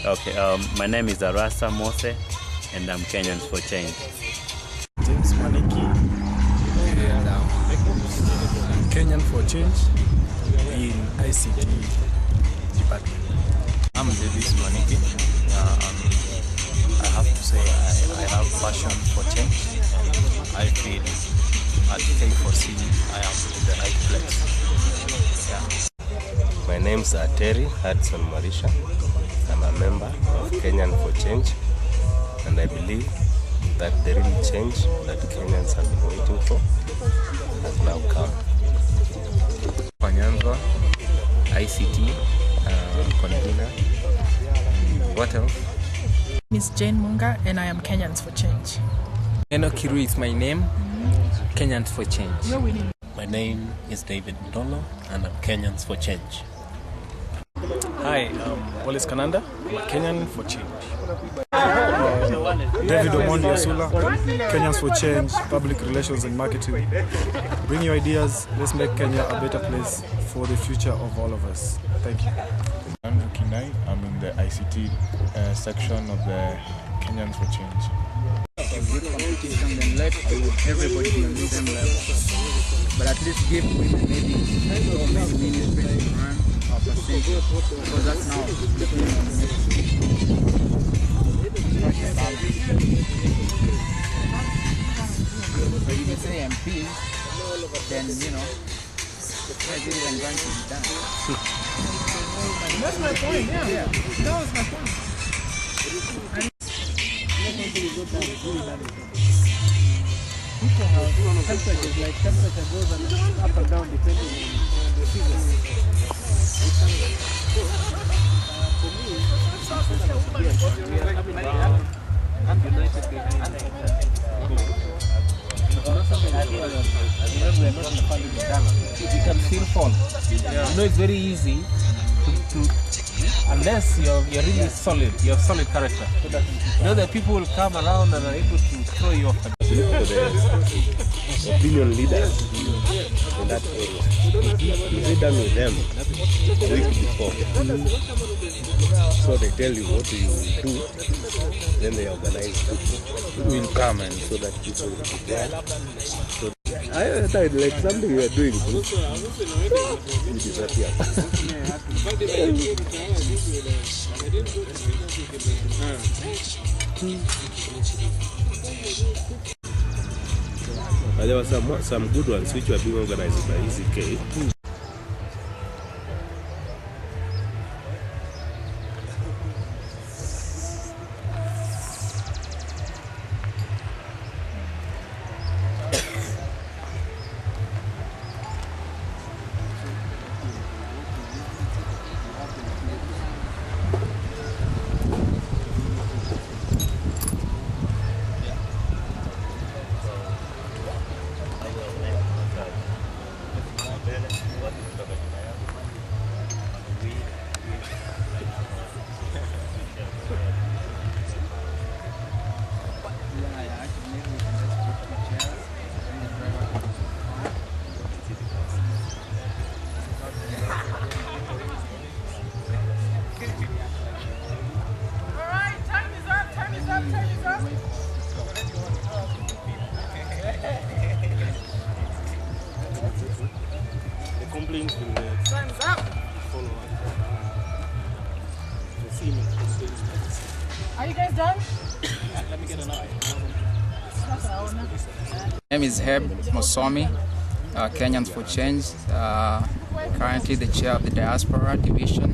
Okay, my name is Arasa Mose, and I'm Kenyans for Change. James Maniki, and Kenyan for Change in ICT department. I'm Davis Maniki. I have to say I have passion for change. I feel at K4C I am in the right place. Yeah. My name's Terry Hudson Marisha. I'm a member of Kenyan for Change, and I believe that the real change that Kenyans have been waiting for has now come. Panyanzwa, ICT, convener. What else? Miss Jane Munga, and I am Kenyans for Change. Eno Kiru is my name, Kenyans for Change. My name is David Ndolo, and I'm Kenyans for Change. Hi, I'm Wallace Kananda, I'm a Kenyan for Change. David Omondi Asula, Kenyans for Change, Public Relations and Marketing. Bring your ideas, let's make Kenya a better place for the future of all of us. Thank you. I'm Kinai, I'm in the ICT section of the Kenyans for Change. Then let everybody be on the same level. But at least give women maybe so many ministries to run or perceive, because that's now so you can say MP, then you know president going to be done. That's my point, yeah. That was my point. People have temperatures, like temperature goes up and down depending on the season. You can feel fall. You know it's very easy to unless you're really solid, you have solid character. You know that people will come around and are able to throw you off. The opinion leaders in that area. You sit down with them a week before. So they tell you what you will do, then they organize people who will come, and so that people will be there. So I thought like something you are doing, you disappear. There were some good ones which were being organized by EZK. Time's up. Are you guys done? Let me get an eye. My name is Heb Mosomi, Kenyans for Change, currently the chair of the Diaspora division.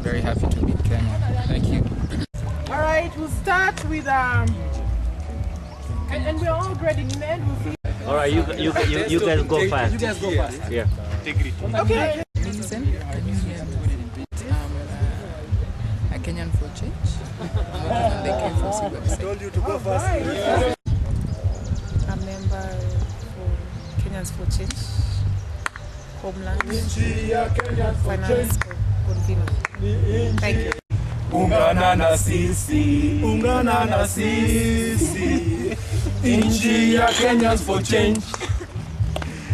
Very happy to be in Kenya. Thank you. All right, we'll start with and we're all grading. In the end, we'll see. All right, you guys go first. You guys go first. Yeah. Okay. Listen, a Kenyan for Change. On the K4C website. I told you to go first. A member for Kenyans for Change. Homeland. Finance convener. Thank you. Ungana na sisi, ungana na sisi. Inchi ya Kenyans for Change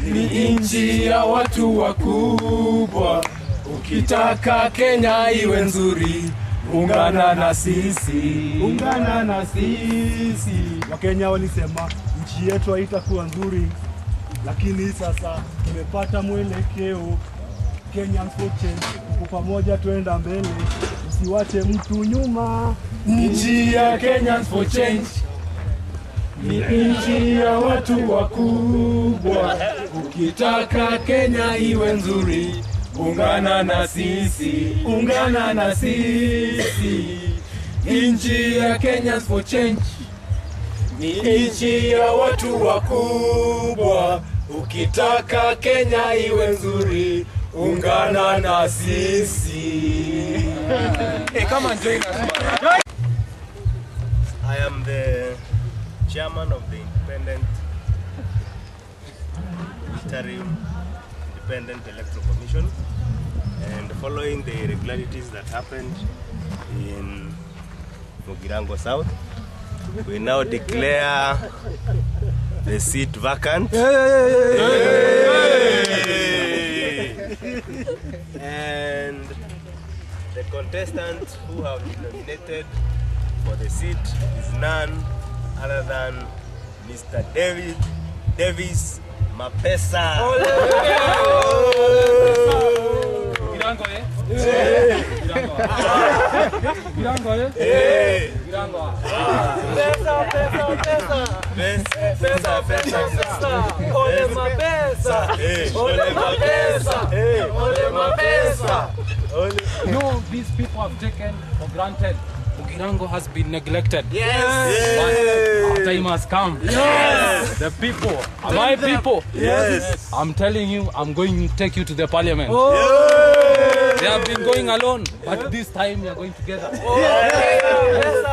ni inchi ya watu wakubwa. Ukitaka Kenya iwe nzuri, ungana na sisi, ungana na sisi. Wakenya walisema nchi yetu haitakuwa nzuri, lakini sasa tumepata mwelekeo. Kenyans for Change, kwa pamoja tuenda mbele, usiwache mtu nyuma. Nchi ya Kenyans for Change ni nchi ya watu wakubwa. Ukitaka Kenya iwe nzuri, ungana na sisi, ungana na sisi. Nchi ya Kenyans for Change ni nchi ya watu wakubwa. Ukitaka Kenya iwe nzuri, ungana na sisi. Hey, come on, join us. I am the chairman of the interim independent electoral commission, and following the irregularities that happened in Mugirango South, we now declare the seat vacant. And the contestant who have been nominated for the seat is none other than Mr. Davis Mapesa. No, these people have taken for granted. Mugirango has been neglected. Yes. But our time has come. Yes. The people, my people. Yes. I'm telling you, I'm going to take you to the parliament. Yes. They have been going alone, but this time we are going together. Yes.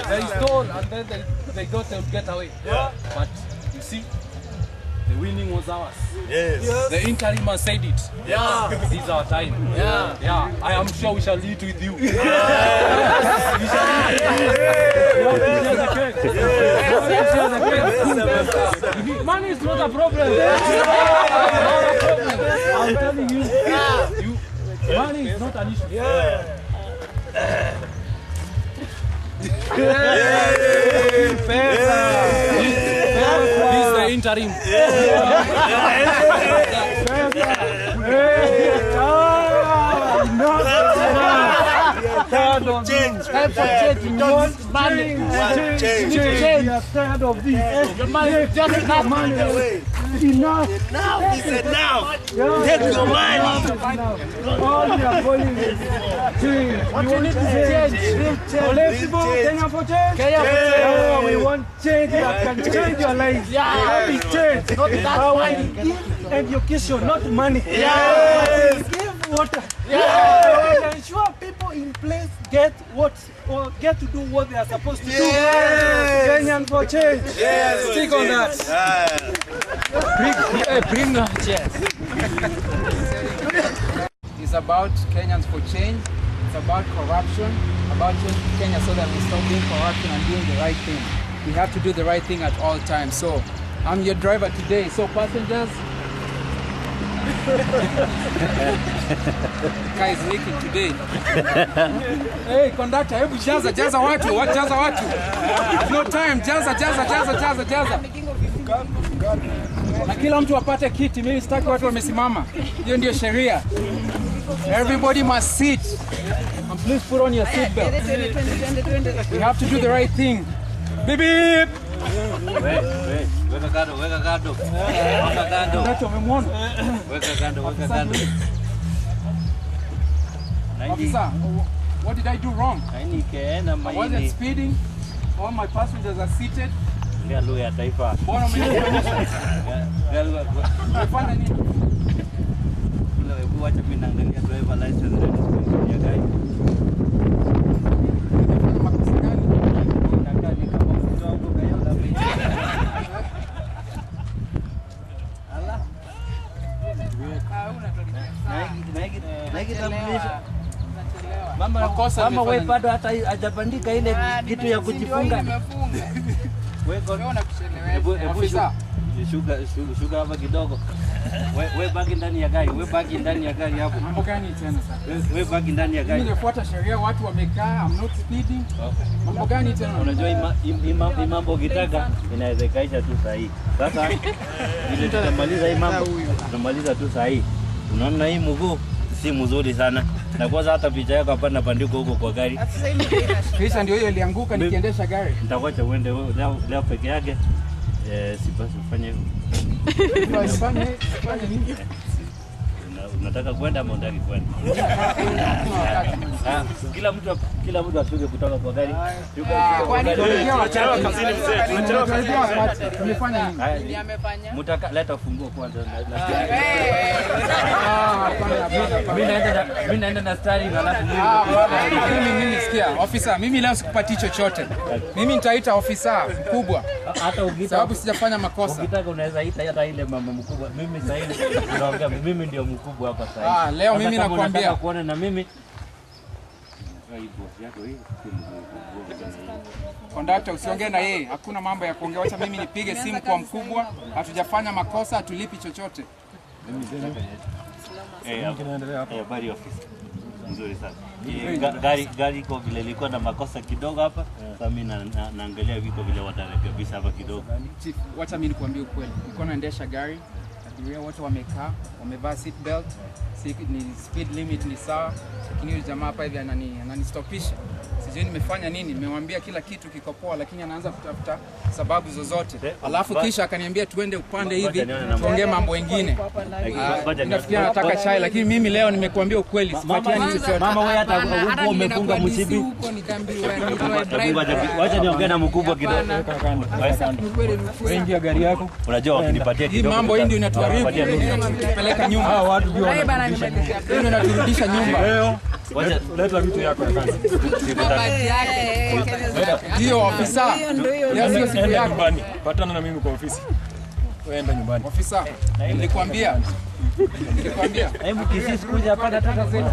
They stole and then they thought they would get away. Yeah. But you see, the winning was ours. Yes. The interim has said it. Yeah. This is our time. Yeah. Yeah. I am sure we shall lead with you. We shall money is not a problem. I'm telling you, money is not an issue. This is the interim. Change. Time for change. We want money. Change. We are tired of this. Your money is just enough. Money. Enough. Now is enough. Yeah. Take your money. All we are calling is change. What we need is change. Real change. Kenya for change. Kenya for change. Yeah, we want change that can change your life. Yeah. Big change. Not that money. Give education, not money. Yes. Give water. Yeah. Ensure people in place get what or get to do what they are supposed to do. Kenyan for change. Yes. Stick on that. Bring the chairs. It's about Kenyans for change. It's about corruption, about changing Kenya so that we stop doing corruption and doing the right thing. We have to do the right thing at all times. So I'm your driver today. So passengers, car is leaking today. Hey conductor, hebu jaza watu, jaza watu. No time, jaza. Na kila mtu apate kiti, mimi sitaki watu wamesimama. Hiyo ndio sheria. Everybody must sit. And please put on your seat belt. We have to do the right thing. Beep beep. Weka kando. Ndacho umemwona? Weka kando. Officer, what did I do wrong? I wasn't speeding. All my passengers are seated. Ndio lugha ya taifa. Mbona umenionyesha? Umefanya nini? Hebu acha mimi naangalia driver license ya gari. Mama wewe bado hata hajapandika ile kitu ya kujifunga. Wewe unakuchelewa. Shuka hapa kidogo. Wewe baki ndani ya gari, wewe baki ndani ya gari hapo. Mambo gani tena sasa? Wewe baki ndani ya gari. Mimi nafuata sheria, watu wamekaa, I'm not speeding. Mambo gani tena? Unajua hii mambo ukitaka inaweza kaisha tu saa hii. Sasa ile tutamaliza hii mambo. Tutamaliza tu saa hii. Unaona hii mguu si mzuri sana. Na kwanza hata picha yako hapa napandiko huko kwa gari. Kisha ndio hiyo ilianguka nikiendesha gari. Nitakuacha uende leo peke yake. Sipasi ufanye hivyo. Fanye nini? Unataka kwenda ama unataka kwenda? Kila mtu apige kutoka kwa gari. Tunachelewa kazini mzee. Tumefanya nini? Mtaka leta funguo kwanza. Mimi naenda na stari na alafu mimi sikia ofisa, mimi leo sikupati chochote. Mimi nitaita ofisa mkubwa. Hata ukitaka sababu sijafanya makosa. Ukitaka unaweza ita hata ile mama mkubwa. Mimi sasa hivi tunaongea mimi ndio mkubwa hapa sasa. Leo mimi nakwambia kuona na mimi. Kondakta usiongee na yeye. Hakuna mambo ya kuongea. Acha mimi nipige simu kwa mkubwa. Hatujafanya makosa, hatulipi chochote. Kinaendelea hapa. Habari office. Nzuri sana. Gari iko vile ilikuwa na makosa kidogo hapa. Sasa mimi naangalia viko vile watarekebisha hapa kidogo. Chief, wacha mimi nikwambie ukweli. Nilikuwa naendesha gari, abiria wote wamekaa, wamevaa seat belt. Ni speed limit ni sawa, lakini yule jamaa hapa hivi ananistopisha. Sijui nimefanya nini, nimemwambia kila kitu kiko poa, lakini anaanza kutafuta sababu zozote. Alafu kisha akaniambia tuende upande hivi, tuongee mambo mengine. Nafikiri anataka chai, lakini mimi leo nimekuambia ukweli, sipatiani chochote. Mama wewe hata huko umefunga msibi. Wacha niongee na mkubwa kidogo. Wewe ingia gari yako. Unajua wakinipatia kidogo. Hii mambo hii ndio inatuharibu. Tunapeleka nyumba. Hao watu ndio wanaturudisha nyumba. Wacha leta vitu yako ya kazi. Ndio ofisa. Leo sio enda nyumbani. Patana na mimi kwa ofisi. Wewe enda nyumbani. Ofisa, nilikwambia. Hebu kisisi kuja hapa nataka kwenda.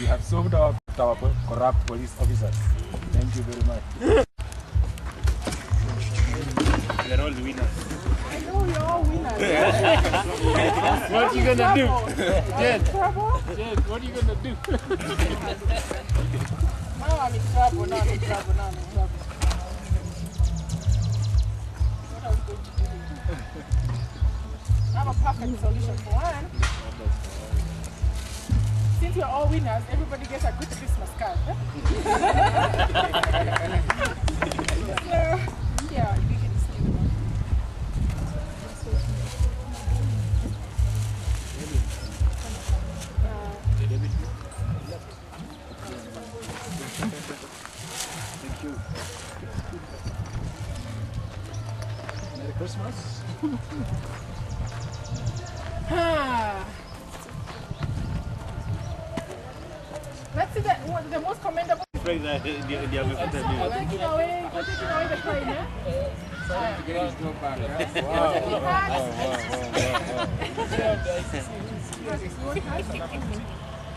You have solved our corrupt police officers. Thank you very much. We're all winners. I know you're all winners. What are you gonna do? Jen, what are you gonna do? Now I'm in trouble. Now I'm in trouble. What are we going to do? I have a perfect solution for one. Since we're all winners, everybody gets a good Christmas card. Yeah, you can just give it. Thank you. Merry Christmas. Let's see the most commendable. Taking away the coin, eh?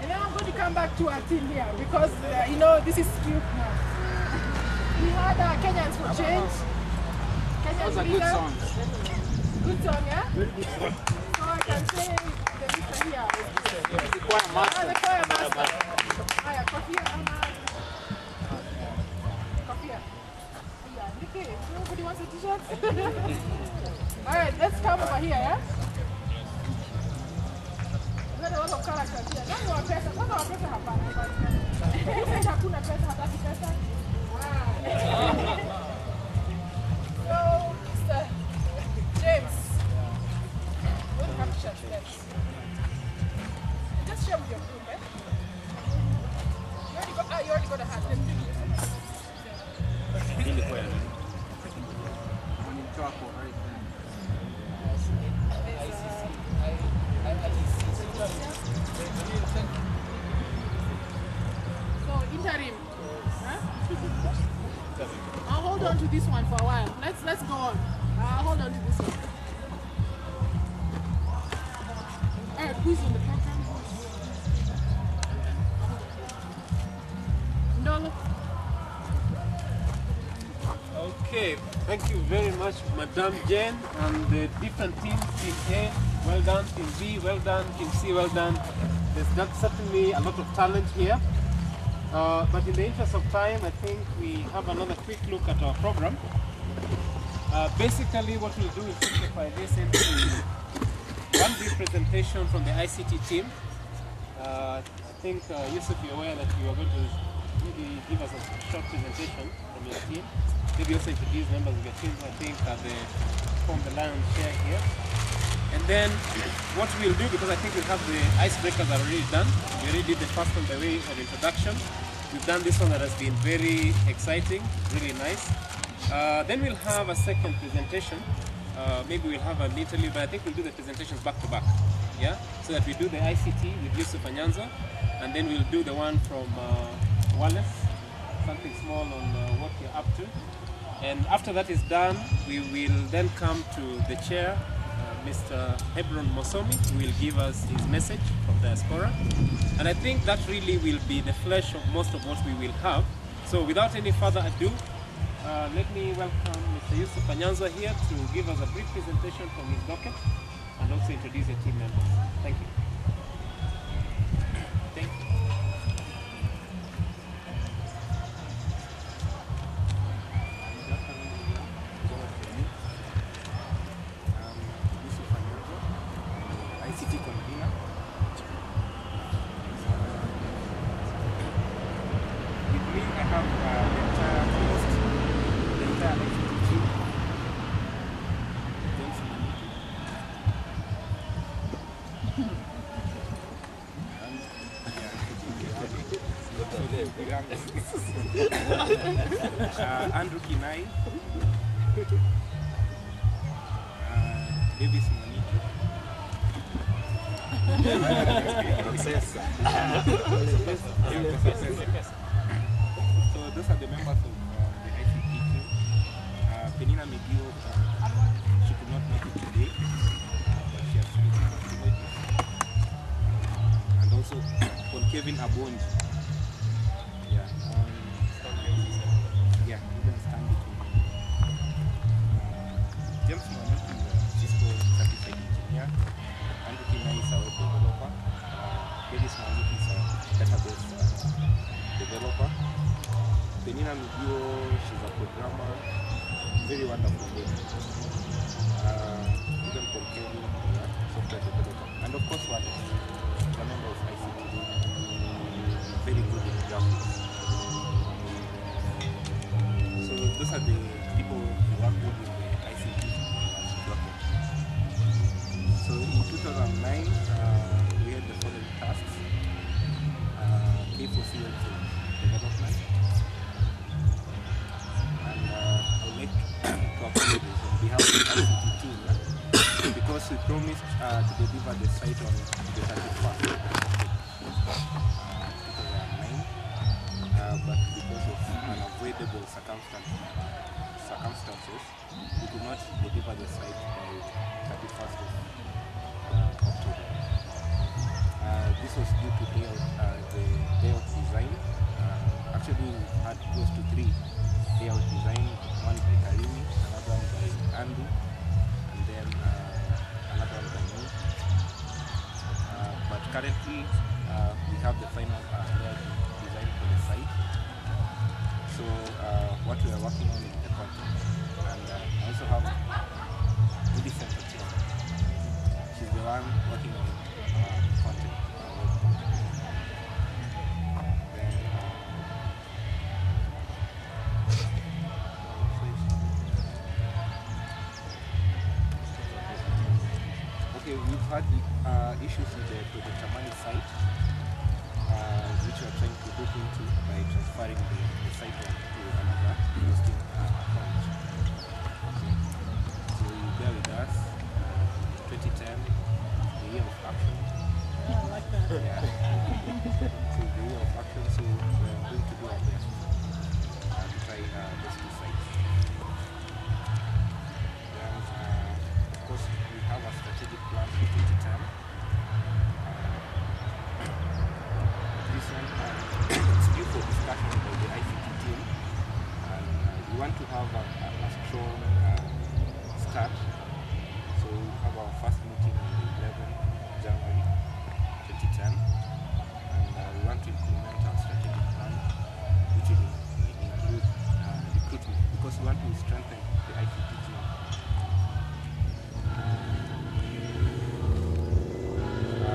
And then I'm going to come back to our team here because, you know, this is cute now. We had Kenyans for Change. That was a good song. Good song, yeah? So I can say the Mr. here. The choir master. The choir master. Nobody wants a t-shirt? Alright, let's come over here, yeah? We got a lot of characters here. None of our pesa hapa. Hakuna pesa, hataki pesa. Wow. So, Mr. James, what do you have to share next? Just share with your group, eh? You already got a hat. Let's do it. So interim, huh? I'll hold on to this one for a while. Let's go on. I'll hold on to this one. Alright, who's on the program? Well, Okay, thank you very much, Madam Jane, and the different teams, Team A, well done, Team B, well done, Team C, well done. There's certainly a lot of talent here. But in the interest of time, I think we have another quick look at our program. Basically, what we'll do is simplify this into one brief presentation from the ICT team. I think, Yusuf, you're aware that you are going to maybe give us a short presentation from your team. Maybe also introduce members of your team, I think, they form the lion's share here. And then what we'll do, because I think we have the icebreakers already done. We already did the first one by way of introduction. We've done this one that has been very exciting, really nice. Then we'll have a second presentation. Maybe we'll have an interview, but I think we'll do the presentations back to back. Yeah? So that we do the ICT with Yusuf and Nyanza, and then we'll do the one from Wallace, something small on what you're up to. And after that is done, we will then come to the chair, Mr. Hebron Mosomi, who will give us his message from Diaspora. And I think that really will be the flesh of most of what we will have. So without any further ado, let me welcome Mr. Yusuf Nyanza here to give us a brief presentation from his docket and also introduce your team members. Thank you. Thank you. ICT convener. With me, I have the entire ICT team. James Maniki. Andrew Kinai. Davis Maniki. So those are the members of the ICT team. Penina Megio, she could not make it today, but she has sent her apologies. And also on Kevin Abonji. Yeah, even Stanley. James Maniki is a Cisco certified engineer. Andrew Kina is a web developer. Davis Maniki is a database developer. Penina Mugio, she's a programmer. Very wonderful lady. Even Paul Kelly, software developer. And of course, Wallace, the member of ICT. Very good in graphics. So those are the people who work with in the ICT docket. So in 2009, we had the following tasks. K4C website development. And I would like to apologize on behalf of the ICT team because we promised to deliver the site on the 31st. But because of unavoidable circumstances, we could not deliver the site by 31st of October. This was due to the layout design. Actually, we had close to 3 layout design, one by Karimi, another one by Andy, and then another one by me. But currently, we have the final layout design for the site. So what we are working on is the content. And I also have Millicent Otieno. She's the one working on content. Then, okay, we've had issues with the Project Amani site, which we are trying to look into by transferring the site to another hosting account. So you bear with us. 2010, the year of action. I like that. Yeah. So the year of action, so we're going to do our best to try those 2 sites. Then, of course, we have a strategic plan for 2010. This one, it's due for discussion by the have a strong start. So we have our first meeting on the 11th January 2010, and we want to implement our strategic plan, which will include recruitment, because we want to strengthen the ICT team.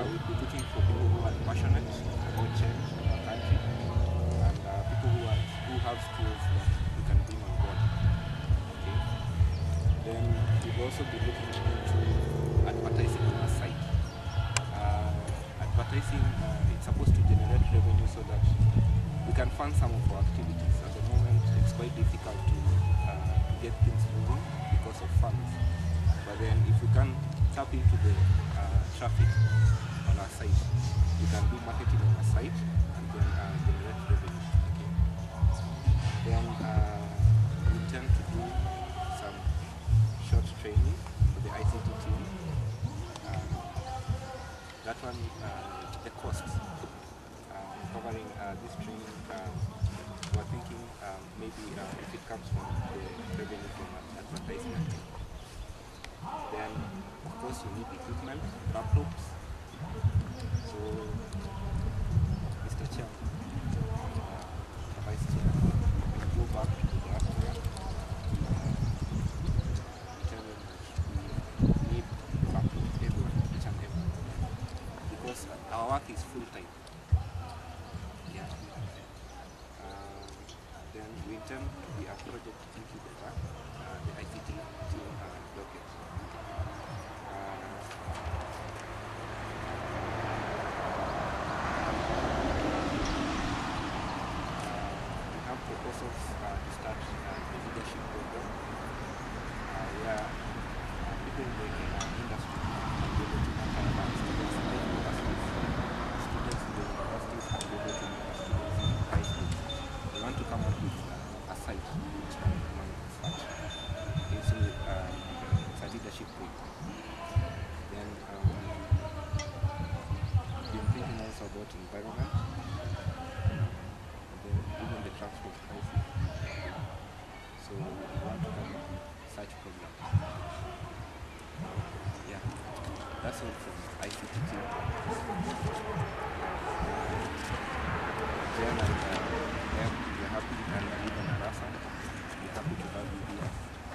We'll be looking for people who are passionate about change in our country, and people who have skills that we can bring on board. Okay. Then we'll also be looking into advertising on our site. Advertising, it's supposed to generate revenue so that we can fund some of our activities. At the moment, it's quite difficult to get things moving because of funds. But then if we can tap into the traffic on our site, we can do marketing on our site and then generate revenue. Okay. Then we intend to do some short training for the ICT team. That one, the costs covering this training, we're thinking maybe if it comes from the revenue from advertisement. Then, of course, you need equipment, laptops. So, Mr. Chair, Vice Chair, we go back to the Diaspora. Tell them that we need laptops everywhere, each and every. Because our work is full-time. Yeah. Then we intend to be a project incubator, the ICT team blockage. We have proposals to start the leadership program, where people in the industry can be able to mentor about students in the universities. Students in the universities can be able to mentor students in high school. We want to come up with a site which can run such. Okay, so it's a leadership program. Then we've been thinking also about environment, then even the transport crisis. So we want to come up with such programs. Yeah, that's all from ICT team. Jen and we're happy, and even Rasa, we're happy to have you here.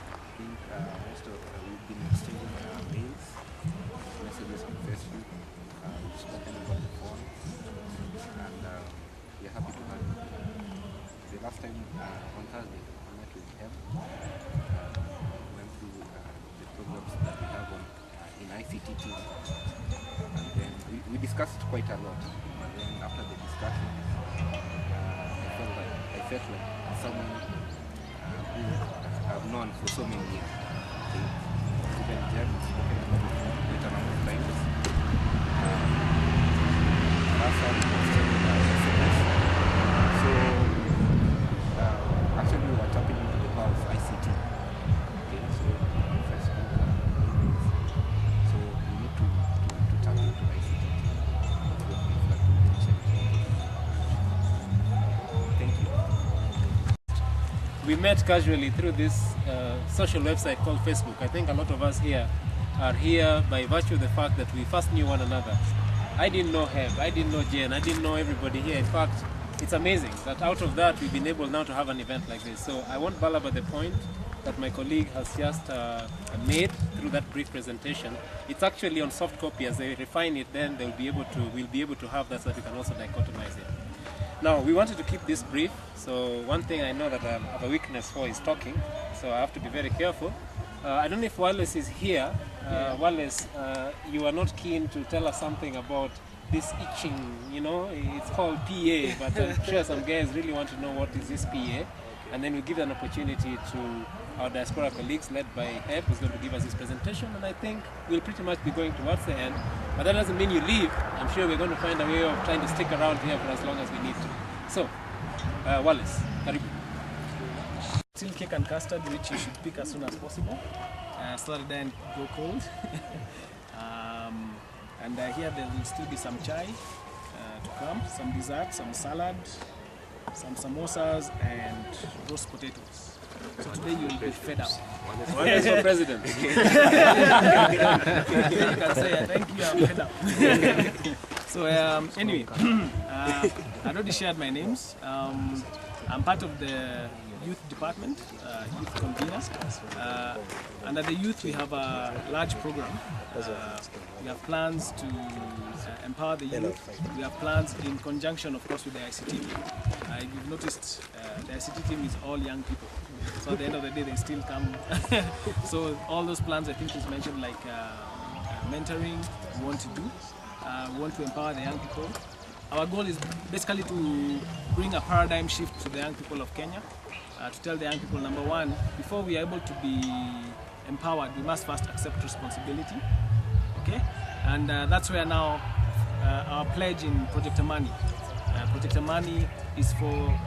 I think most of we've been exchanging mails, messages on Facebook, we've spoken over the phone, and we're happy to have you. The last time on Thursday, I met with him, went through the programs that we have on in ICT team, and then we discussed quite a lot. And then after the discussion, I felt like someone who I've known for so many years. Okay. Even Jen, spoken about before quite a number of times. So actually we were tapping into the power of ICT. Okay, so Facebook, emails. So we need to tap into ICT. Thank you. We met casually through this social website called Facebook. I think a lot of us here are here by virtue of the fact that we first knew one another. I didn't know Heb, I didn't know Jen, I didn't know everybody here. In fact, it's amazing that out of that we've been able now to have an event like this. So I won't belabor the point that my colleague has just made through that brief presentation. It's actually on soft copy. As they refine it, then we'll be able to have that so that we can also dichotomize it. Now, we wanted to keep this brief, so one thing I know that I have a weakness for is talking, so I have to be very careful. I don't know if Wallace is here. Wallace, you are not keen to tell us something about this itching, you know, it's called PA, but I'm sure some guys really want to know what is this PA, and then we give an opportunity to our Diaspora colleagues led by Heb, who's going to give us this presentation, and I think we'll pretty much be going towards the end, but that doesn't mean you leave. I'm sure we're going to find a way of trying to stick around here for as long as we need to. So, Wallace, karibu. Still cake and custard, which you should pick as soon as possible, so that it doesn't go cold. And here there will still be some chai to come, some dessert, some salad, some samosas, and roast potatoes. So today you will be fed up. One is for president. You can say, thank you, I'm fed up. So anyway, I already shared my names. I'm part of the youth department, youth convener. Under the youth, we have a large program. We have plans to empower the youth. We have plans in conjunction, of course, with the ICT team. You've noticed the ICT team is all young people. So at the end of the day, they still come. So all those plans, I think, is mentioned like mentoring. We want to do. We want to empower the young people. Our goal is basically to bring a paradigm shift to the young people of Kenya. To tell the young people, number one, before we are able to be empowered, we must first accept responsibility. Okay, and that's where now our pledge in Project Amani. Project Amani is for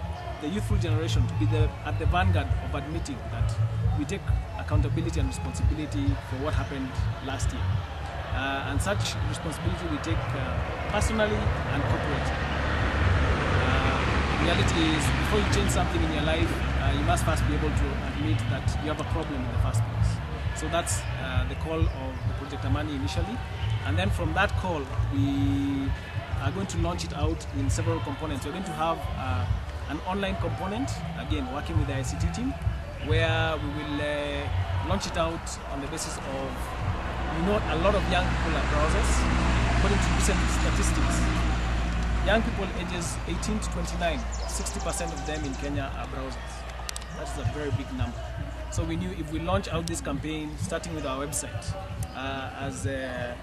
the youthful generation to be at the vanguard of admitting that we take accountability and responsibility for what happened last year. And such responsibility we take personally and corporately. Reality is, before you change something in your life, you must first be able to admit that you have a problem in the first place. So that's the call of the Project Amani initially. And then from that call, we are going to launch it out in several components. We're going to have an online component, again, working with the ICT team, where we will launch it out on the basis of, a lot of young people are browsers. According to recent statistics, young people ages 18 to 29, 60% of them in Kenya are browsers. That is a very big number. So we knew if we launch out this campaign, starting with our website, as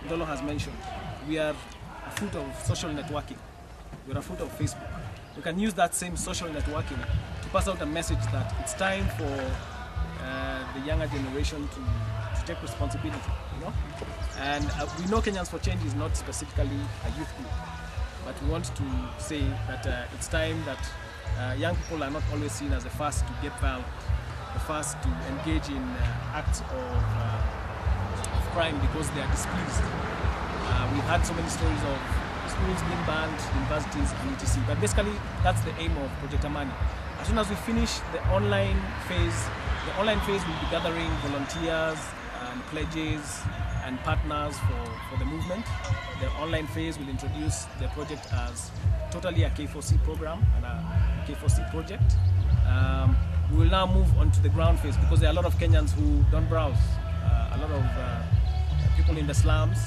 Dolo has mentioned, we are a fruit of social networking. We are a fruit of Facebook. We can use that same social networking to pass out a message that it's time for the younger generation to take responsibility, And we know Kenyans for Change is not specifically a youth group, but we want to say that it's time that young people are not always seen as the first to get violent, the first to engage in acts of crime because they are displeased. We've had so many stories of schools being banned, universities, and etc. But basically, that's the aim of Project Amani. As soon as we finish the online phase will be gathering volunteers and pledges and partners for the movement. The online phase will introduce the project as totally a K4C program and a K4C project. We will now move on to the ground phase because there are a lot of Kenyans who don't browse, a lot of people in the slums,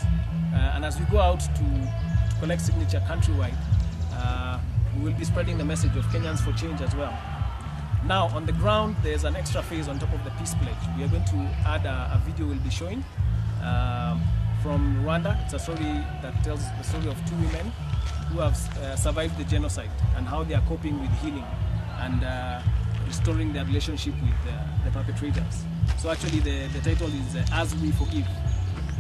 and as we go out to collect signature countrywide, we will be spreading the message of Kenyans for Change as well. Now on the ground, there's an extra phase on top of the Peace Pledge. We are going to add a video we'll be showing from Rwanda. It's a story that tells the story of two women who have survived the genocide and how they are coping with healing and restoring their relationship with the perpetrators. So actually the title is As We Forgive,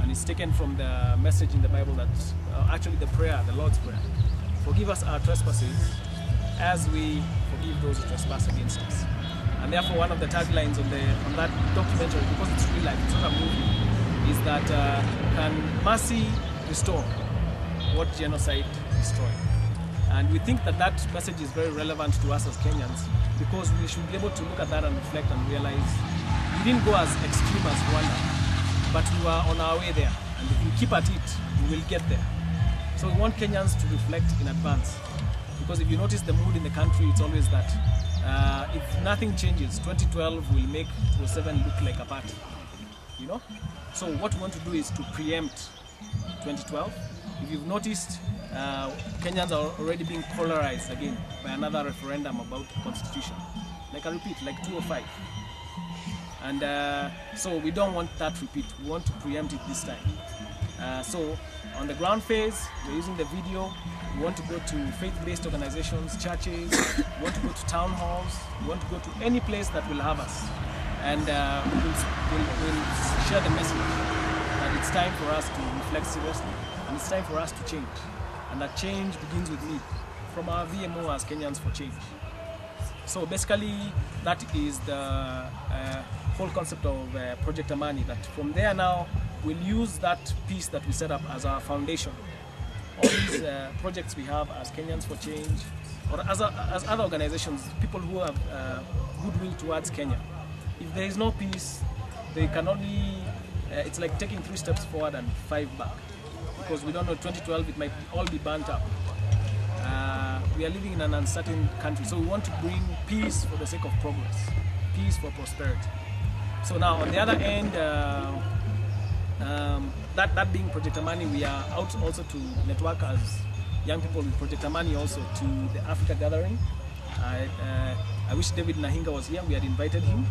and it's taken from the message in the Bible that actually the prayer, the Lord's Prayer. Forgive us our trespasses as we forgive those who trespass against us. And therefore one of the taglines on that documentary, because it's real life, it's not a movie, is that can mercy restore what genocide destroyed? And we think that that message is very relevant to us as Kenyans because we should be able to look at that and reflect and realize we didn't go as extreme as Rwanda, but we were on our way there. And if we keep at it, we will get there. So we want Kenyans to reflect in advance. Because if you notice the mood in the country, it's always that if nothing changes, 2012 will make 2007 look like a party. So what we want to do is to preempt 2012. If you've noticed, Kenyans are already being polarized again by another referendum about the constitution. Like I repeat, like 205. And so we don't want that repeat. We want to preempt it this time. So on the ground phase, we're using the video. We want to go to faith-based organizations, churches. We want to go to town halls. We want to go to any place that will have us. And we'll share the message that it's time for us to reflect seriously and it's time for us to change. And that change begins with me, from our VMO as Kenyans for Change. So basically, that is the whole concept of Project Amani, that from there now, we'll use that piece that we set up as our foundation. All these projects we have as Kenyans for Change, or as other organizations, people who have goodwill towards Kenya, if there is no peace, they can only, it's like taking 3 steps forward and 5 back. Because we don't know, 2012, it might all be burnt up. We are living in an uncertain country, so we want to bring peace for the sake of progress, peace for prosperity. So now, on the other end, that being Project Amani, we are out also to network as young people with Project Amani also to the Africa gathering. I wish David Nahinga was here. We had invited him.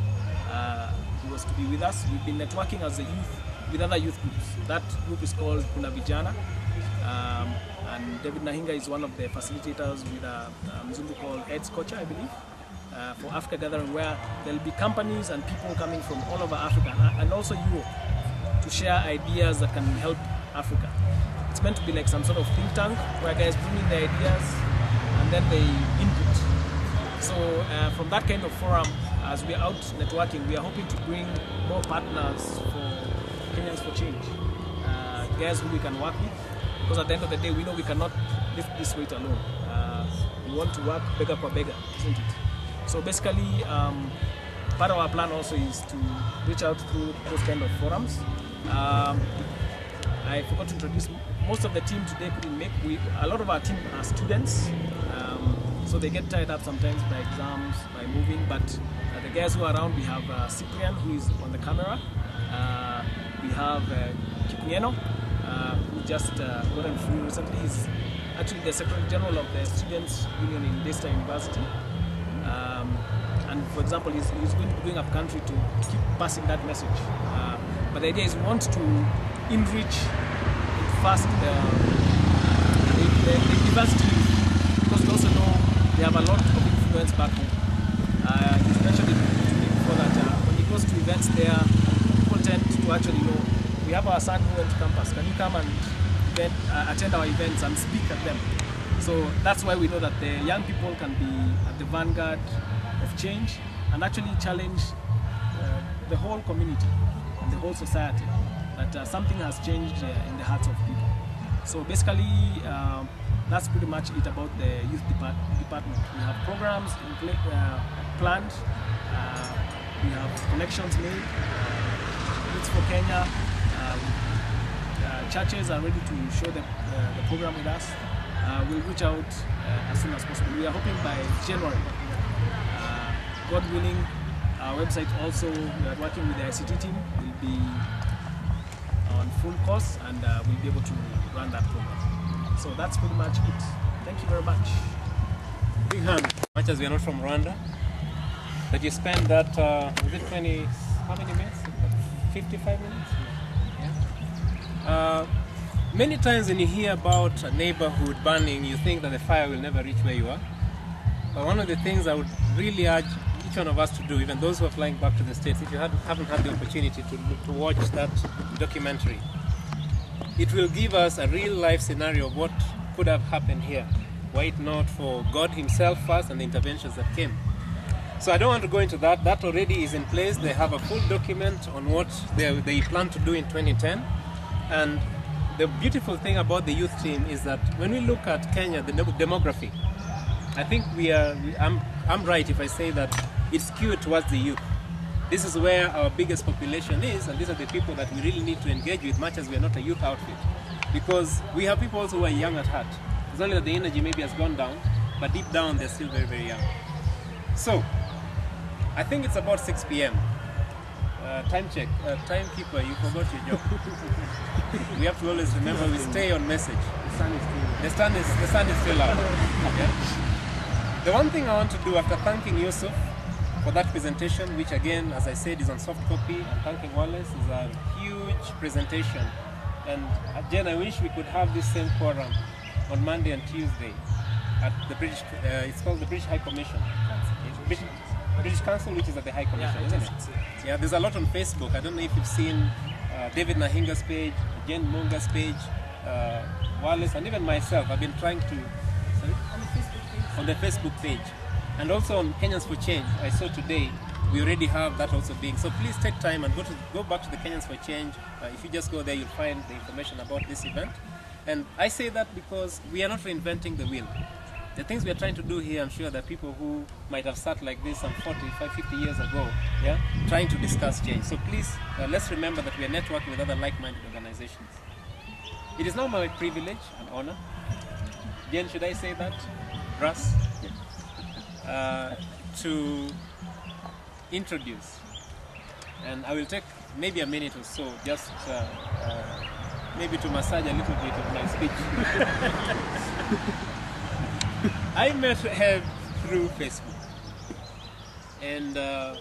He was to be with us. We've been networking as a youth with other youth groups. That group is called Kuna Vijana. And David Nahinga is one of the facilitators with a Mzungu called Ed's Kocha, I believe, for Africa gathering, where there will be companies and people coming from all over Africa and also Europe to share ideas that can help Africa. It's meant to be like some sort of think tank where guys bring in their ideas and then they input. So from that kind of forum, as we're out networking, we are hoping to bring more partners for Kenyans for Change, guys who we can work with, because at the end of the day, we know we cannot lift this weight alone. We want to work bega kwa bega, isn't it? So basically, part of our plan also is to reach out through those kind of forums. I forgot to introduce most of the team today couldn't make. A lot of our team are students, so they get tied up sometimes by exams, by moving, but the guys who are around, we have Cyprian, who is on the camera. We have Kipnieno, who just gotten free recently. He's actually the Secretary General of the Students' Union in Diaspora University. And for example, he's going to be going up country to keep passing that message. But the idea is we want to enrich first the university youth, because we also know they have a lot of influence back home. You mentioned it before that when he goes to events there, people tend to actually know, we have our son who went to campus, can you come and attend our events and speak at them? So that's why we know that the young people can be at the vanguard of change and actually challenge the whole community and the whole society, that something has changed in the hearts of people. So basically, that's pretty much it about the youth department. We have programs planned, we have connections made, Youth for Kenya, churches are ready to share the program with us. We'll reach out as soon as possible. We are hoping by January. God willing, our website also, we are working with the ICT team, will be on full course, and we'll be able to run that program. So that's pretty much it. Thank you very much. Big hand. Much as we are not from Rwanda, but you spend that, was it 20, how many minutes? 55 minutes? Yeah. Many times when you hear about a neighborhood burning, you think that the fire will never reach where you are. But one of the things I would really urge each one of us to do, even those who are flying back to the States, if you haven't had the opportunity to watch that documentary, it will give us a real life scenario of what could have happened here, were it not for God himself first and the interventions that came. So I don't want to go into that. That already is in place. They have a full document on what they plan to do in 2010. And the beautiful thing about the youth team is that when we look at Kenya, the demography, I think I'm right if I say that it's skewed towards the youth. This is where our biggest population is, and these are the people that we really need to engage with, much as we are not a youth outfit. Because we have people also who are young at heart. It's only that the energy maybe has gone down, but deep down they're still very, very young. So, I think it's about 6 p.m. Time check. Timekeeper, you forgot your job. We have to always remember we stay on message. The sun is still out. Okay? The one thing I want to do after thanking Yusuf for that presentation, which again, as I said, is on soft copy, and thanking Wallace, is a huge presentation. And Jen, I wish we could have this same forum on Monday and Tuesday at the British, it's called the British High Commission. British Council, which is at the High Commission, isn't it? Yeah, there's a lot on Facebook. I don't know if you've seen David Nahinga's page, Jen Munga's page, Wallace, and even myself. I've been trying to, sorry? On the Facebook page. And also on Kenyans for Change, I saw today, we already have that also being. So please take time and go back to the Kenyans for Change. If you just go there, you'll find the information about this event. And I say that because we are not reinventing the wheel. the things we are trying to do here, I'm sure that people who might have sat like this some 45, 50 years ago, yeah, trying to discuss change. So please, let's remember that we are networking with other like-minded organizations. It is now my privilege and honor, Jen, should I say that? Russ? To introduce, and I will take maybe a minute or so just maybe to massage a little bit of my speech. I met her through Facebook, and the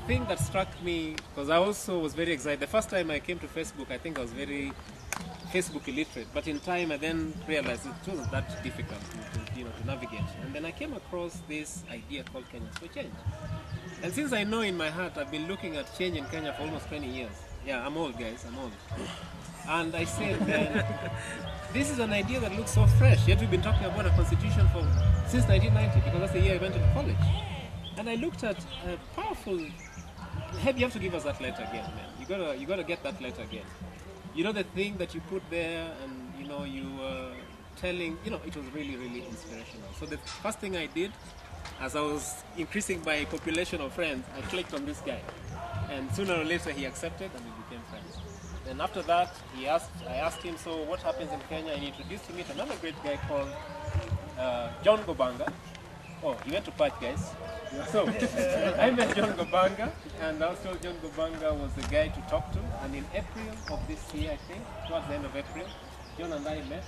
thing that struck me, because I also was very excited, the first time I came to Facebook, I think I was very Facebook illiterate, but in time I then realized it wasn't that difficult to navigate. And then I came across this idea called Kenyans for Change. And since I know in my heart I've been looking at change in Kenya for almost 20 years. Yeah, I'm old, guys, I'm old. And I said, this is an idea that looks so fresh, yet we've been talking about a constitution since 1990, because that's the year I went to college. And I looked at a powerful, Heb, you have to give us that letter again, man. You gotta get that letter again. You know, the thing that you put there, and you know, you were telling, you know, it was really, really inspirational. So the first thing I did, as I was increasing my population of friends, I clicked on this guy. And sooner or later he accepted and we became friends. Then after that, I asked him, so what happens in Kenya? And he introduced me to another great guy called John Gobanga. Oh, he went to Patch, guys. So, I met John Gobanga, and I was told John Gobanga was the guy to talk to. And in April of this year, I think, towards the end of April, John and I met,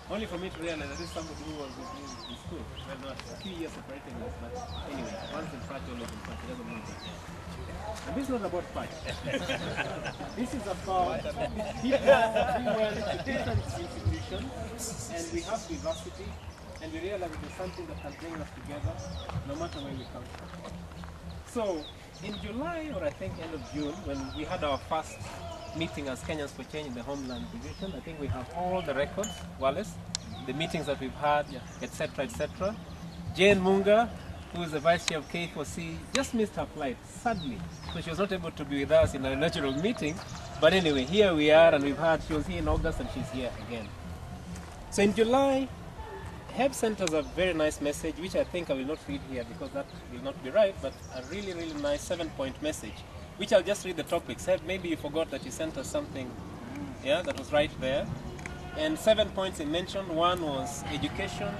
only for me to realize that this is somebody who was with me in school. Well, not a few years separating us, but anyway, once in Patch, always in Patch. It doesn't mean that. And this is not about Patch. This is about people who went to different institutions, and we have diversity. And we realize it is something that can bring us together no matter where we come from. So in July, or I think end of June, when we had our first meeting as Kenyans for Change in the Homeland Division, I think we have all the records, Wallace, the meetings that we've had, etc., etc. Jane Munga, who is the Vice Chair of K4C, just missed her flight, sadly. So she was not able to be with us in our natural meeting. But anyway, here we are, and she was here in August, and she's here again. So in July, Heb sent us a very nice message, which I think I will not read here because that will not be right, but a really, really nice 7-point message, which I'll just read the topics. Heb, maybe you forgot that you sent us something, yeah, that was right there. And 7 points he mentioned. One was education.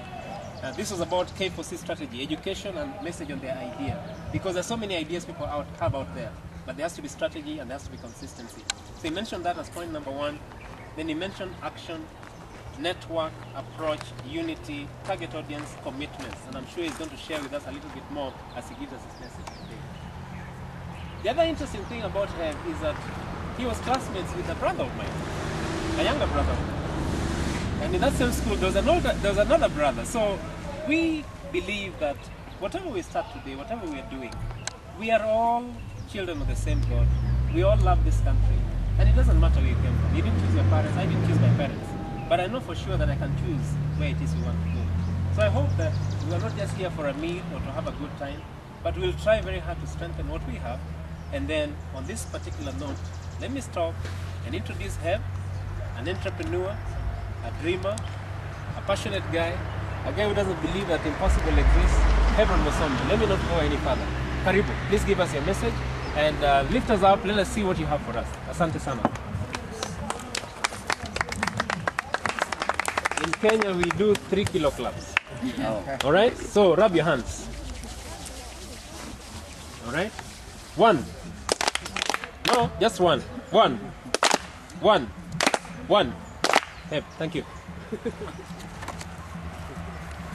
This was about K4C strategy, education and message on their idea. Because there's so many ideas people have out there, but there has to be strategy and there has to be consistency. So he mentioned that as point number 1. Then he mentioned action, network, approach, unity, target audience, commitments. And I'm sure he's going to share with us a little bit more as he gives us his message today. The other interesting thing about him is that he was classmates with a brother of mine, a younger brother of mine. And in that same school, there was another brother. So we believe that whatever we start today, whatever we are doing, we are all children of the same God. We all love this country. And it doesn't matter where you came from. You didn't choose your parents, I didn't choose my parents. But I know for sure that I can choose where it is we want to go. So I hope that we are not just here for a meal or to have a good time, but we'll try very hard to strengthen what we have. And then on this particular note, let me stop and introduce Heb, an entrepreneur, a dreamer, a passionate guy, a guy who doesn't believe that impossible exists. Heaven was something. Let me not go any further. Karibu, please give us your message and lift us up. Let us see what you have for us. Asante sana. In Kenya, we do 3 kilo clubs. All right? So, rub your hands. All right? 1. No, just 1. 1. 1. 1. Hey, thank you.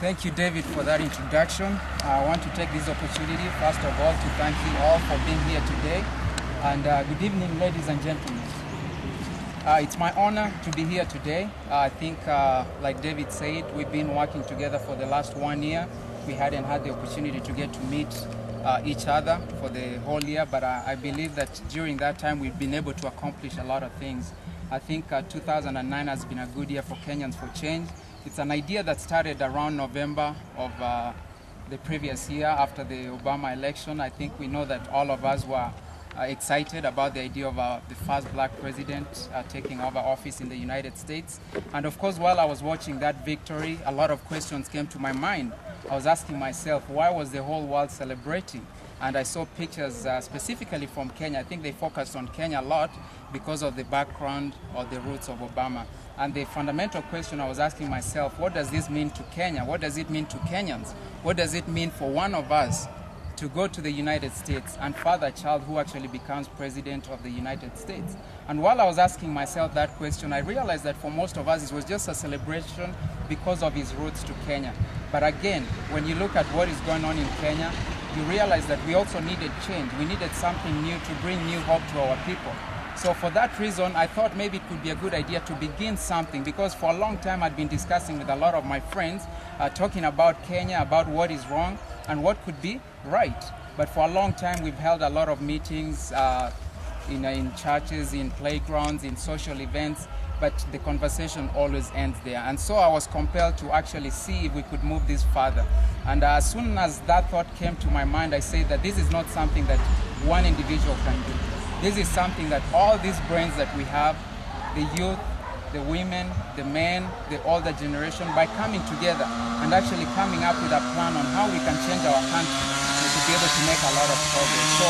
Thank you, David, for that introduction. I want to take this opportunity, first of all, to thank you all for being here today. And good evening, ladies and gentlemen. It's my honor to be here today. I think, like David said, we've been working together for the last 1 year. We hadn't had the opportunity to get to meet each other for the whole year, but I believe that during that time we've been able to accomplish a lot of things. I think 2009 has been a good year for Kenyans for Change. It's an idea that started around November of the previous year after the Obama election. I think we know that all of us were excited about the idea of the first black president taking over office in the United States. And of course, while I was watching that victory, a lot of questions came to my mind. I was asking myself, why was the whole world celebrating? And I saw pictures specifically from Kenya. I think they focused on Kenya a lot because of the background or the roots of Obama. And the fundamental question I was asking myself, what does this mean to Kenya? What does it mean to Kenyans? What does it mean for one of us to go to the United States and father a child who actually becomes president of the United States? And while I was asking myself that question, I realized that for most of us, it was just a celebration because of his roots to Kenya. But again, when you look at what is going on in Kenya, you realize that we also needed change. We needed something new to bring new hope to our people. So for that reason, I thought maybe it could be a good idea to begin something, because for a long time I'd been discussing with a lot of my friends, talking about Kenya, about what is wrong and what could be right. But for a long time we've held a lot of meetings in churches, in playgrounds, in social events, but the conversation always ends there. And so I was compelled to actually see if we could move this further. And as soon as that thought came to my mind, I said that this is not something that one individual can do. This is something that all these brains that we have, the youth, the women, the men, the older generation, by coming together and actually coming up with a plan on how we can change our country to be able to make a lot of progress. So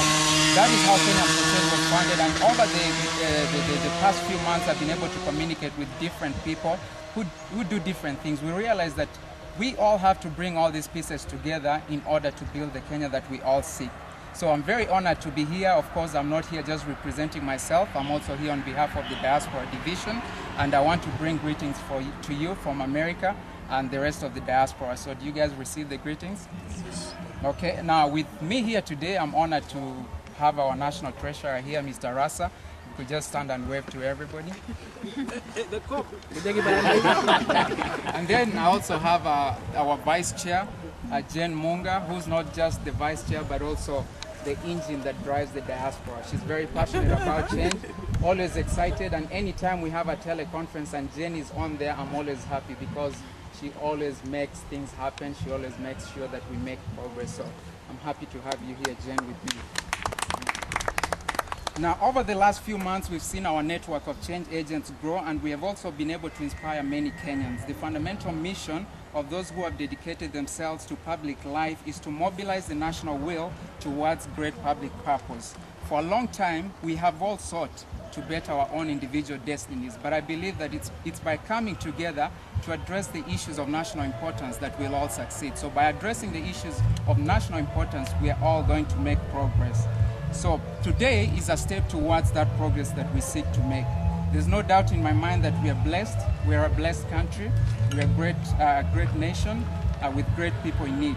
that is how Kenyans for Change was founded, and over the past few months I've been able to communicate with different people who do different things. We realize that we all have to bring all these pieces together in order to build the Kenya that we all seek. So I'm very honored to be here. Of course, I'm not here just representing myself. I'm also here on behalf of the Diaspora Division, and I want to bring greetings to you from America and the rest of the diaspora. So do you guys receive the greetings? Yes. Okay, now with me here today, I'm honored to have our National Treasurer here, Mr. Rasa. You could just stand and wave to everybody. And then I also have our Vice Chair, Jen Munga, who's not just the Vice Chair, but also the engine that drives the diaspora. She's very passionate about change, always excited, and anytime we have a teleconference and Jen is on there, I'm always happy because she always makes things happen. She always makes sure that we make progress. So I'm happy to have you here, Jen, with me. Now, over the last few months, we've seen our network of change agents grow, and we have also been able to inspire many Kenyans. The fundamental mission of those who have dedicated themselves to public life is to mobilize the national will towards great public purpose. For a long time, we have all sought to better our own individual destinies, but I believe that it's by coming together to address the issues of national importance that we'll all succeed. So by addressing the issues of national importance, we are all going to make progress. So today is a step towards that progress that we seek to make. There's no doubt in my mind that we are blessed. We are a blessed country. We are a great nation with great people in need.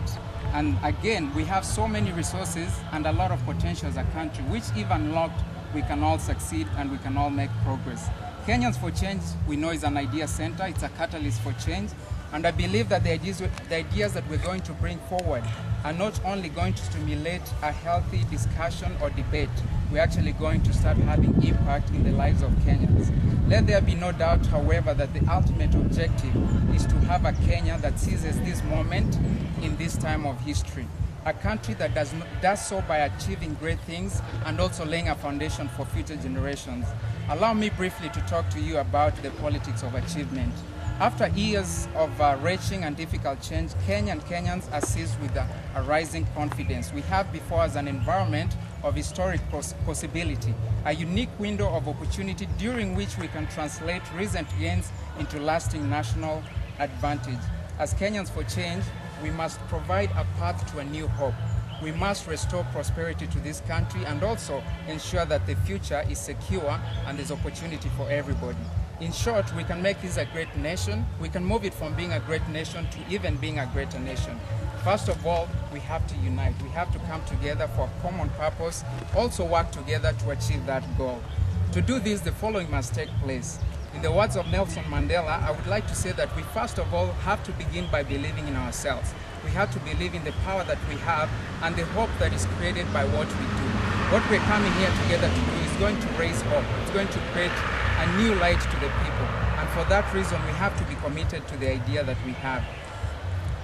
And again, we have so many resources and a lot of potential as a country, which if unlocked, we can all succeed and we can all make progress. Kenyans for Change, we know, is an idea center. It's a catalyst for change. And I believe that the ideas that we're going to bring forward are not only going to stimulate a healthy discussion or debate, we're actually going to start having impact in the lives of Kenyans. Let there be no doubt, however, that the ultimate objective is to have a Kenya that seizes this moment in this time of history. A country that does so by achieving great things and also laying a foundation for future generations. Allow me briefly to talk to you about the politics of achievement. After years of wrenching and difficult change, Kenyans are seized with a rising confidence. We have before us an environment of historic possibility, a unique window of opportunity during which we can translate recent gains into lasting national advantage. As Kenyans for Change, we must provide a path to a new hope. We must restore prosperity to this country and also ensure that the future is secure and there's opportunity for everybody. In short, we can make this a great nation. We can move it from being a great nation to even being a greater nation. First of all, we have to unite. We have to come together for a common purpose, also work together to achieve that goal. To do this, the following must take place. In the words of Nelson Mandela, I would like to say that we first of all have to begin by believing in ourselves. We have to believe in the power that we have and the hope that is created by what we do. What we're coming here together to do is going to raise hope. It's going to create a new light to the people. And for that reason, we have to be committed to the idea that we have.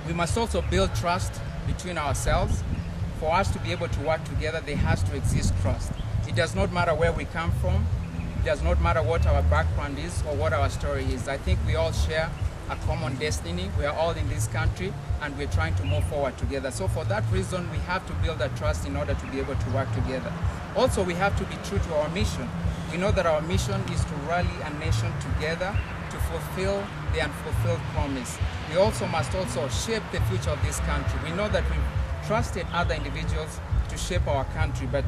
We must also build trust between ourselves. For us to be able to work together, there has to exist trust. It does not matter where we come from. It does not matter what our background is or what our story is. I think we all share a common destiny. We are all in this country and we're trying to move forward together. So for that reason, we have to build that trust in order to be able to work together. Also, we have to be true to our mission. We know that our mission is to rally a nation together to fulfill the unfulfilled promise. We also must also shape the future of this country. We know that we've trusted other individuals to shape our country, but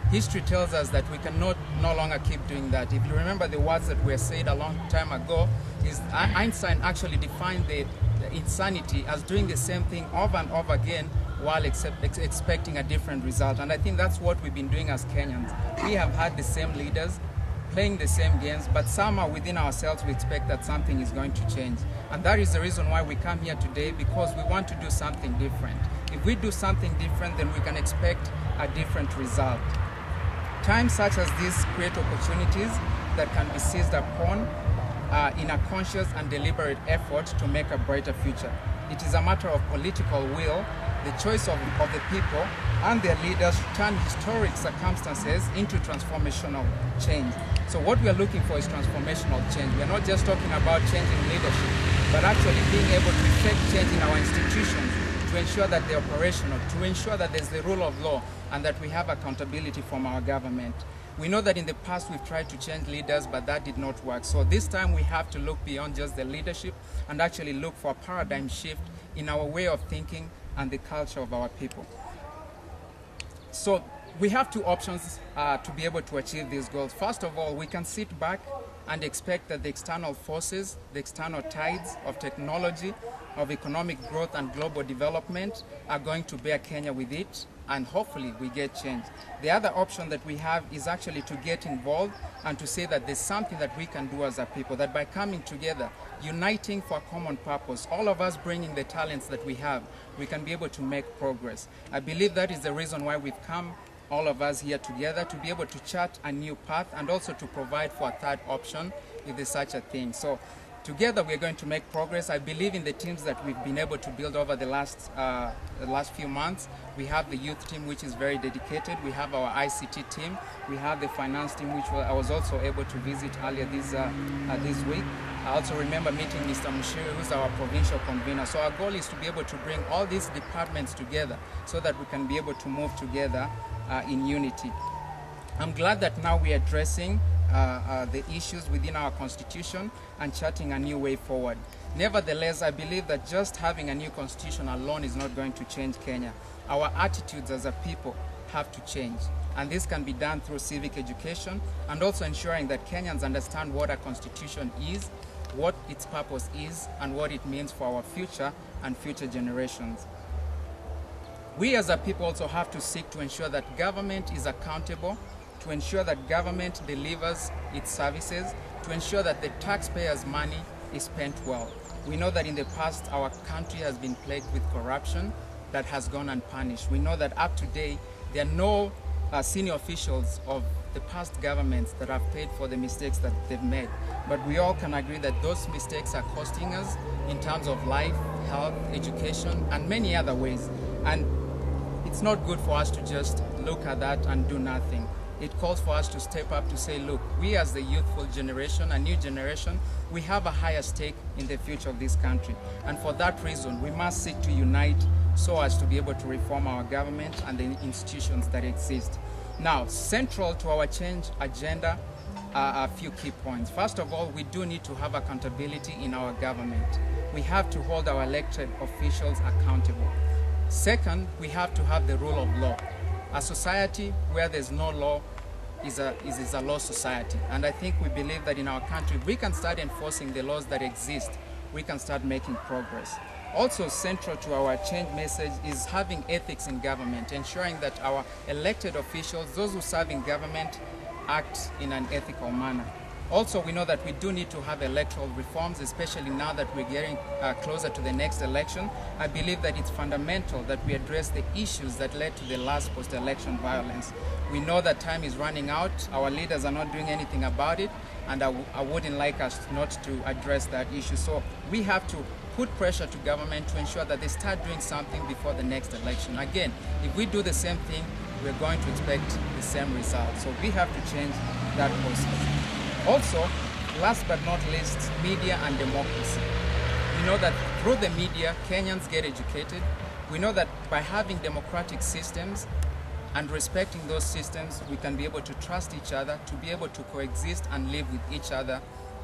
history tells us that we cannot no longer keep doing that. If you remember the words that were said a long time ago, is Einstein actually defined the insanity as doing the same thing over and over again while expecting a different result. And I think that's what we've been doing as Kenyans. We have had the same leaders playing the same games, but somehow within ourselves we expect that something is going to change. And that is the reason why we come here today, because we want to do something different. If we do something different, then we can expect a different result. Times such as these create opportunities that can be seized upon in a conscious and deliberate effort to make a brighter future. It is a matter of political will, the choice of the people and their leaders to turn historic circumstances into transformational change. So what we are looking for is transformational change. We are not just talking about changing leadership, but actually being able to effect change in our institutions to ensure that they're operational, to ensure that there's the rule of law and that we have accountability from our government. We know that in the past we've tried to change leaders, but that did not work. So this time we have to look beyond just the leadership and actually look for a paradigm shift in our way of thinking and the culture of our people. So we have two options to be able to achieve these goals. First of all, we can sit back and expect that the external forces, the external tides of technology, of economic growth and global development are going to bear Kenya with it, and hopefully we get change. The other option that we have is actually to get involved and to say that there's something that we can do as a people, that by coming together, uniting for a common purpose, all of us bringing the talents that we have, we can be able to make progress. I believe that is the reason why we've come, all of us here together, to be able to chart a new path and also to provide for a third option if there's such a thing. So together we're going to make progress. I believe in the teams that we've been able to build over the last few months. We have the youth team, which is very dedicated. We have our ICT team. We have the finance team, which I was also able to visit earlier this week. I also remember meeting Mr. Mushiri, who's our provincial convener. So our goal is to be able to bring all these departments together so that we can be able to move together in unity. I'm glad that now we are addressing the issues within our constitution and charting a new way forward. Nevertheless, I believe that just having a new constitution alone is not going to change Kenya. Our attitudes as a people have to change, and this can be done through civic education and also ensuring that Kenyans understand what a constitution is, what its purpose is, and what it means for our future and future generations. We as a people also have to seek to ensure that government is accountable, to ensure that government delivers its services, to ensure that the taxpayers' money is spent well. We know that in the past our country has been plagued with corruption that has gone unpunished. We know that up to date there are no senior officials of the past governments that have paid for the mistakes that they've made. But we all can agree that those mistakes are costing us in terms of life, health, education, and many other ways. And it's not good for us to just look at that and do nothing. It calls for us to step up to say, look, we as the youthful generation, a new generation, we have a higher stake in the future of this country. And for that reason, we must seek to unite so as to be able to reform our government and the institutions that exist. Now, central to our change agenda are a few key points. First of all, we do need to have accountability in our government. We have to hold our elected officials accountable. Second, we have to have the rule of law. A society where there's no law is a law society. And I think we believe that in our country, we can start enforcing the laws that exist. We can start making progress. Also central to our change message is having ethics in government, ensuring that our elected officials, those who serve in government, act in an ethical manner. Also, we know that we do need to have electoral reforms, especially now that we're getting closer to the next election. I believe that it's fundamental that we address the issues that led to the last post-election violence. We know that time is running out. Our leaders are not doing anything about it, and I wouldn't like us not to address that issue. So we have to put pressure to government to ensure that they start doing something before the next election. Again, if we do the same thing, we're going to expect the same result. So we have to change that process. Also, last but not least, media and democracy. We know that through the media, Kenyans get educated. We know that by having democratic systems and respecting those systems, we can be able to trust each other, to be able to coexist and live with each other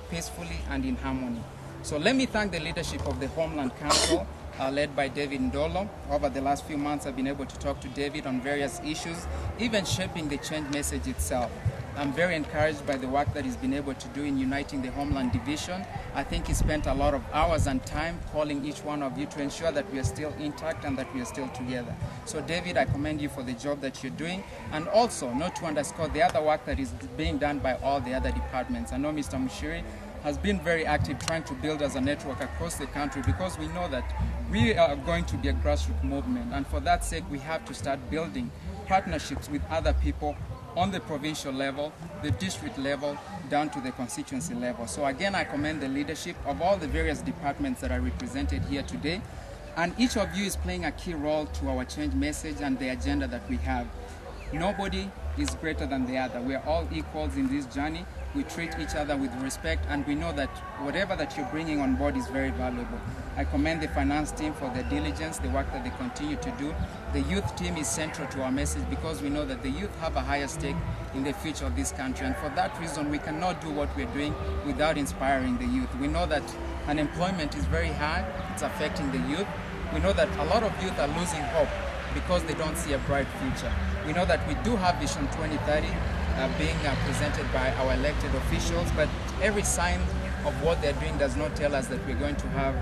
peacefully and in harmony. So let me thank the leadership of the Homeland Council, led by David Ndolo. Over the last few months, I've been able to talk to David on various issues, even shaping the change message itself. I'm very encouraged by the work that he's been able to do in uniting the Homeland Division. I think he spent a lot of hours and time calling each one of you to ensure that we are still intact and that we are still together. So David, I commend you for the job that you're doing, and also not to underscore the other work that is being done by all the other departments. I know Mr. Mushiri has been very active trying to build as a network across the country, because we know that we are going to be a grassroots movement, and for that sake we have to start building partnerships with other people on the provincial level, the district level, down to the constituency level. So again, I commend the leadership of all the various departments that are represented here today, and each of you is playing a key role to our change message and the agenda that we have. Nobody is greater than the other. We are all equals in this journey. We treat each other with respect, and we know that whatever that you're bringing on board is very valuable. I commend the finance team for their diligence, the work that they continue to do. The youth team is central to our message, because we know that the youth have a higher stake in the future of this country, and for that reason we cannot do what we're doing without inspiring the youth. We know that unemployment is very high, it's affecting the youth. We know that a lot of youth are losing hope because they don't see a bright future. We know that we do have Vision 2030 being presented by our elected officials, but every sign of what they're doing does not tell us that we're going to have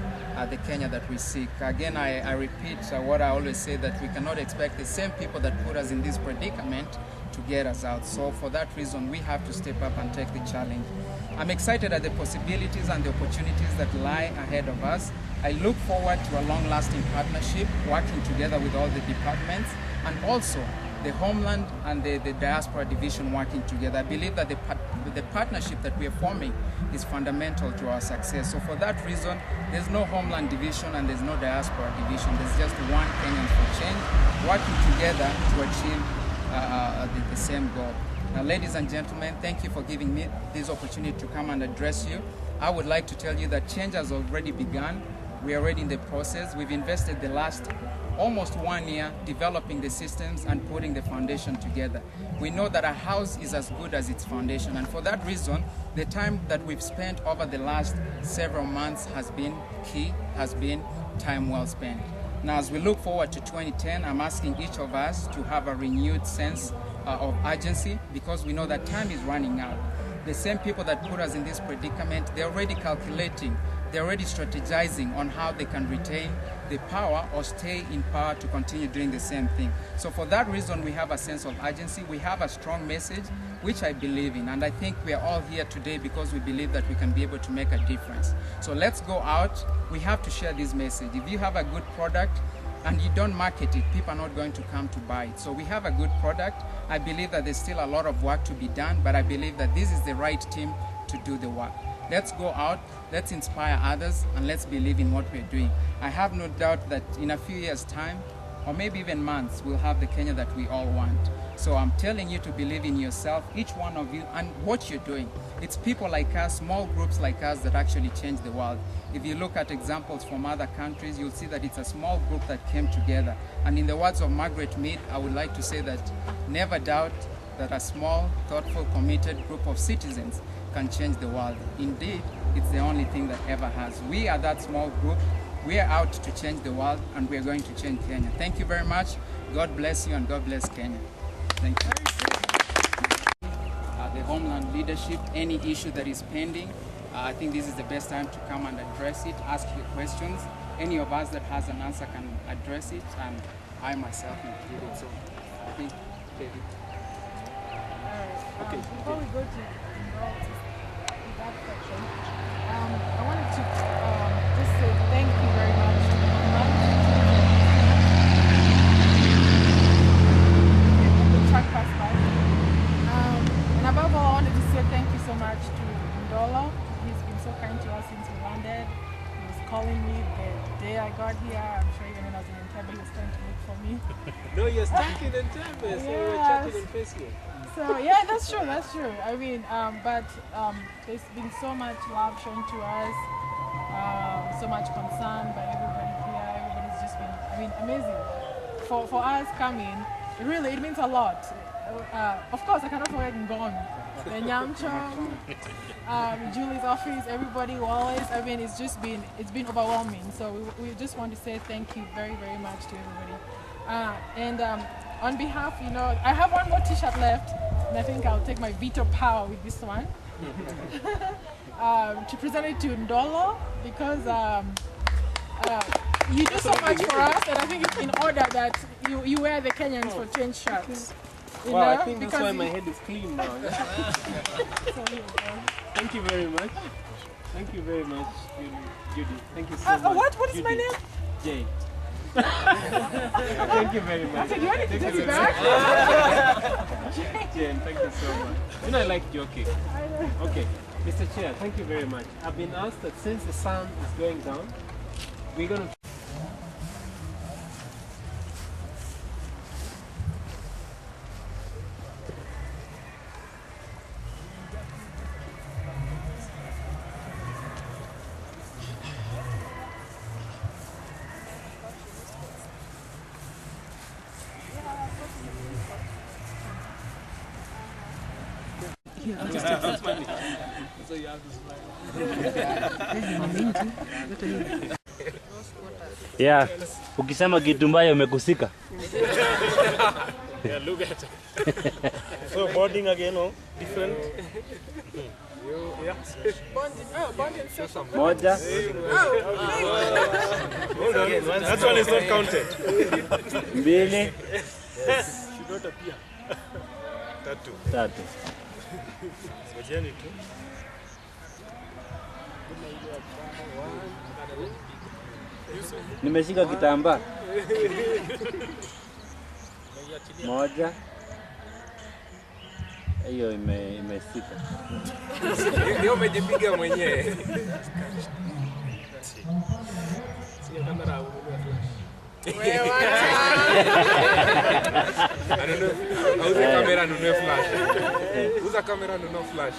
the Kenya that we seek. Again, I repeat what I always say, that we cannot expect the same people that put us in this predicament to get us out. So for that reason, we have to step up and take the challenge. I'm excited at the possibilities and the opportunities that lie ahead of us. I look forward to a long-lasting partnership, working together with all the departments, and also the Homeland and the Diaspora Division working together. I believe that the partnership that we are forming is fundamental to our success. So for that reason, there's no Homeland Division and there's no Diaspora Division. There's just one Kenyans for Change, working together to achieve the same goal. Now, ladies and gentlemen, thank you for giving me this opportunity to come and address you. I would like to tell you that change has already begun. We are already in the process. We've invested the last almost 1 year developing the systems and putting the foundation together. We know that a house is as good as its foundation, and for that reason, the time that we've spent over the last several months has been key, has been time well spent. Now, as we look forward to 2010, I'm asking each of us to have a renewed sense of urgency, because we know that time is running out. The same people that put us in this predicament, they're already calculating, they're already strategizing on how they can retain the power or stay in power to continue doing the same thing. So for that reason, we have a sense of urgency. We have a strong message, which I believe in. And I think we are all here today because we believe that we can be able to make a difference. So let's go out. We have to share this message. If you have a good product and you don't market it, people are not going to come to buy it. So we have a good product. I believe that there's still a lot of work to be done, but I believe that this is the right team to do the work. Let's go out, let's inspire others, and let's believe in what we're doing. I have no doubt that in a few years' time, or maybe even months, we'll have the Kenya that we all want. So I'm telling you to believe in yourself, each one of you, and what you're doing. It's people like us, small groups like us, that actually change the world. If you look at examples from other countries, you'll see that it's a small group that came together. And in the words of Margaret Mead, I would like to say that never doubt that a small, thoughtful, committed group of citizens can change the world. Indeed, it's the only thing that ever has. We are that small group. We are out to change the world, and we are going to change Kenya. Thank you very much. God bless you, and God bless Kenya. Thank you. The Homeland leadership, any issue that is pending, I think this is the best time to come and address it, ask your questions. Any of us that has an answer can address it, and I myself included. So I think, David. Okay. Before we go to that section, I wanted to just say thank you very much to the truck passed by. And above all, I wanted to say thank you so much to Ndolo. He's been so kind to us since we landed. He was calling me the day I got here. I'm sure even when I was in Entebbe, he was trying to look for me. No, you're stuck in Entebbe. time, so we were chatting on Facebook. So yeah, that's true. That's true. I mean, there's been so much love shown to us, so much concern by everybody here. Everybody's just been, I mean, amazing. For us coming, it means a lot. Of course, I cannot forget Ngon, the Nyamchong, Julie's office, everybody, Wallace. I mean, it's been overwhelming. So we just want to say thank you very, very much to everybody. On behalf, I have one more T-shirt left, and I think I'll take my veto power with this one to present it to Ndolo, because you do so much for us, and I think it's in order that you wear the Kenyans for Change shirts. Wow, I think that's why my head is clean now. Thank you very much. Thank you very much, Judy. Thank you so much. What is my name? Jay. Thank you very much. Do you want to take it back? Jane, thank you so much. I like joking. Okay, Mr. Chair, thank you very much. I've been asked that since the sun is going down, we're going to... So you have to smile. Yeah, ukisema kitu mbaya umekusika. Yeah, look at it. So bonding again, no? Different. Moja. Hold on. That one is not counted. Mbili. Should not appear. Tatu. Ngojeni tu. Nimeshika kitambaa. Moja. Hiyo imesika. Ndio umejipiga mwenyewe. Sio kamera au flash. Wewe. Auza kamera nunue flash. Uza kamera nunue flash.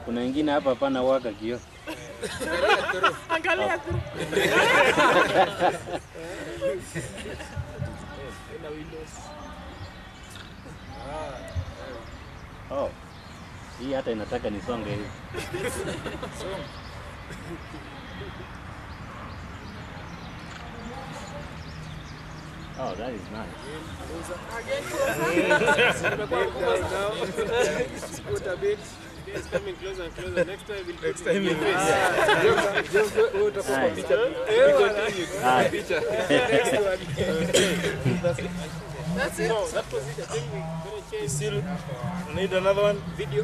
Kuna wengine hapa hapana waka kio. Angalia tu. Na Windows. Oh. Hii hata inataka nisonge hivi. Oh, that is nice. Put a bit. It's coming closer and closer. Next time we'll Next time we'll just we'll talk about picture. That's it. So that position, I think we're going to change. You still need another one? Video.